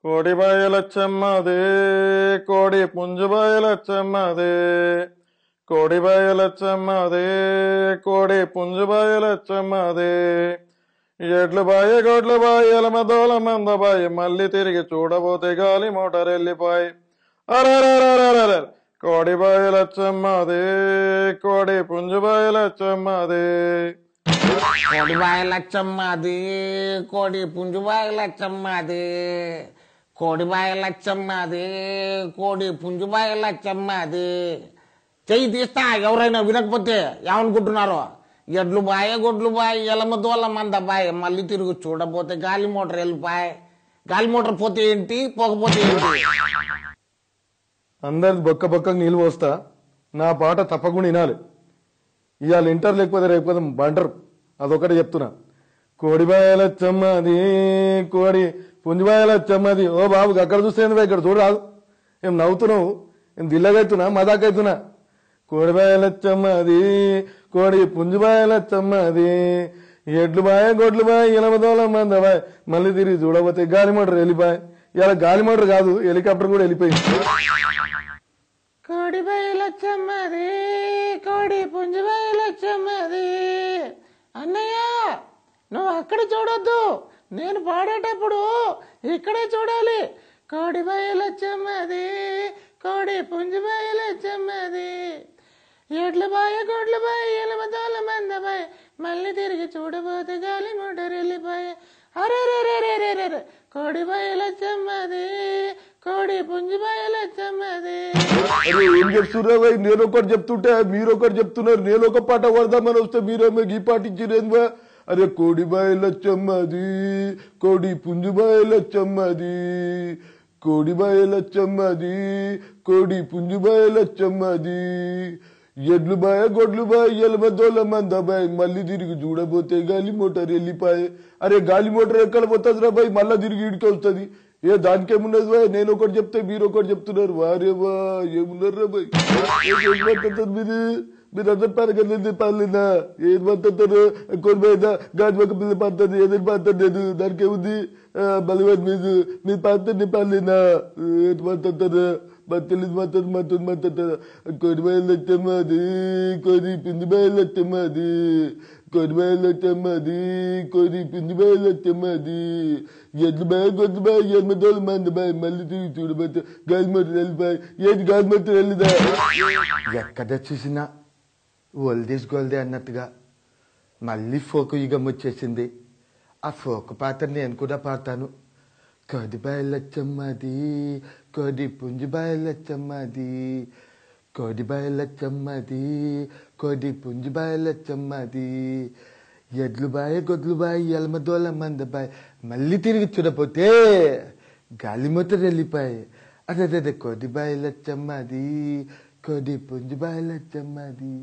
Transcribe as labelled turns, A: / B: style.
A: కోడిబాయి లచ్చమ్మదే కోడి పుంజుబాయి లచ్చమ్మదే కోడిబాయి లచ్చమ్మదే కోడి పుంజుబాయి లచ్చమ్మదే ఎడ్లు బాయి గొడ్లు బాయి ఎలమదోల మందబాయి మళ్ళీ తిరిగి చూడబోతే గాలి మోటార్ వెళ్ళిపోయి అరే కోడిబాయి లచ్చమ్మదే కోడి పుంజుబాయి లచ్చమ్మదే
B: కోడిబాయి లచ్చమ్మది కోడి పుంజుబాయి లచ్చమ్మది కోడిబాయి లచ్చమ్మది కోడి పుంజుబాయి లచ్చమ్మది చెయ్యి తీస్తా ఎవరైనా వినకపోతే ఏమనుకుంటున్నారో ఎడ్లు బాయే గొడ్లు బాయ్ ఎలమ దోల మంద బాయ్ మళ్ళీ తిరుగు చూడబోతే గాలి మోటార్ వెళ్ళిపోయి గాలి మోటార్ పోతే ఏంటి పోకపోతే ఏంటి
A: అందరి బొక్క బొక్కకు నీళ్ళు పోస్తా నా పాట తప్పకుండా వినాలి ఇవాళ ఇంటర్ లేకపోతే రేపు బంటరు అదొకటి చెప్తున్నా కోడిబాయల చెమ్మది కోడి పుంజిబాయల చెమ్మది ఓ బాబు అక్కడ చూస్తే ఇక్కడ చూడరాదు ఏం నవ్వుతున్నావు ఏం దిల్లగైతున్నా మదాకైతున్నా కోడిబాయల చెమ్మది కోడి పుంజిబాయల చెమ్మది ఎడ్లు బాయ గొడ్లు బాయ్ ఎలమదోల మంద బాయ్ మళ్ళీ తిరిగి చూడబోతే గాలి మోటార్ వెళ్ళిపోయి ఇలా గాలి మోటార్ కాదు హెలికాప్టర్ కూడా వెళ్ళిపోయింది
B: కోడిబాయల చెమ్మది కోడి పుంజిబాయల చెమ్మది అన్నయ్య నువ్వు అక్కడ చూడొద్దు నేను పాడేటప్పుడు ఇక్కడే చూడాలి కోడిబాయల చెమ్మది కోడి పుంజిబాయల చెమ్మది ఎడ్ల బాయ గొడ్ల బాయ్ ఎలమదోల మంద బాయ్ మళ్ళీ తిరిగి చూడబోతే గాలి మోటార్ వెళ్ళిపోయి అరే కోడిబాయల చెమ్మది కోడి పుంజిబాయల చెమ్మది
A: ఏం చెప్తున్నా నేను ఒకటి చెప్తుంటే మీరు ఒకటి చెప్తున్నారు నేను ఒక పాట పడదామని వస్తే మీరేమో ఈ పాట ఇచ్చిరేందా అరే కోడిబాయల చెమ్మది కోడి పుంజుబాయల చెమ్మది కోడిబాయల చెమ్మది కోడి పుంజుబాయల చెమ్మది ఎడ్లు బాయ గొడ్లు బాయ్ ఎలమదోల మంద బాయ్ మళ్ళీ తిరిగి చూడబోతే గాలి మోటార్ వెళ్ళిపోయి అరే గాలి మోటార్ ఎక్కడ పోతుంది రా బాయ్ మళ్ళా తిరిగి ఇడికి వస్తుంది ఏ దానికేమున్నది బాయ్ నేను ఒకటి చెప్తే మీరు ఒకటి చెప్తున్నారు వారే బా ఏమున్నారు రా బాయ్ మీరు మీరందరు పరగలేదు పాలినా ఏది పడుతుంటారు కొనిపోయినా గాడి ఒక పిల్ల పడుతుంది ఏదైనా పడుతుంది నేను దానికేముంది బలివాడి మీరు పడుతుంది పాలినా ఏది పడుతుంటారు తెలియదు మాట్లాడుతుంది కొడిబాయలు వచ్చమ్మది కొడి పిండిబాయలు వచ్చమ్మది కొడిబాయలు వచ్చమ్మది కొడి పిండిబాయలు వచ్చమ్మది ఎడ్లు బాయ్ గొడ్లు బాయ్ ఎనిమిదోళ్ళు మంది బాయ్ మళ్ళీ తిరిగి చూడబోతే గాలిమోటర్ వెళ్ళిపోయి ఏది గాలిమోటర్ వెళ్ళిదా ఎక్కడ చూసినా ఓల్డేజ్ గోల్డే అన్నట్టుగా మళ్ళీ ఫోక్ యుగం వచ్చేసింది ఆ ఫోక్ పాట నేను కూడా పాడతాను కోడిబాయల చెమ్మది కోడి పుంజిబాయల చెమ్మది కోడిబాయల చెమ్మది కోడి పుంజిబాయల చెమ్మది ఎడ్లు బాయ్ గొడ్లు బాయ్ ఎలమదోల మంద బాయ్ మళ్ళీ తిరిగి చూడపోతే గాలి మోటార్ వెళ్ళిపోయి అదే కోడిబాయల చెమ్మది కోడి పుంజిబాయల చెమ్మది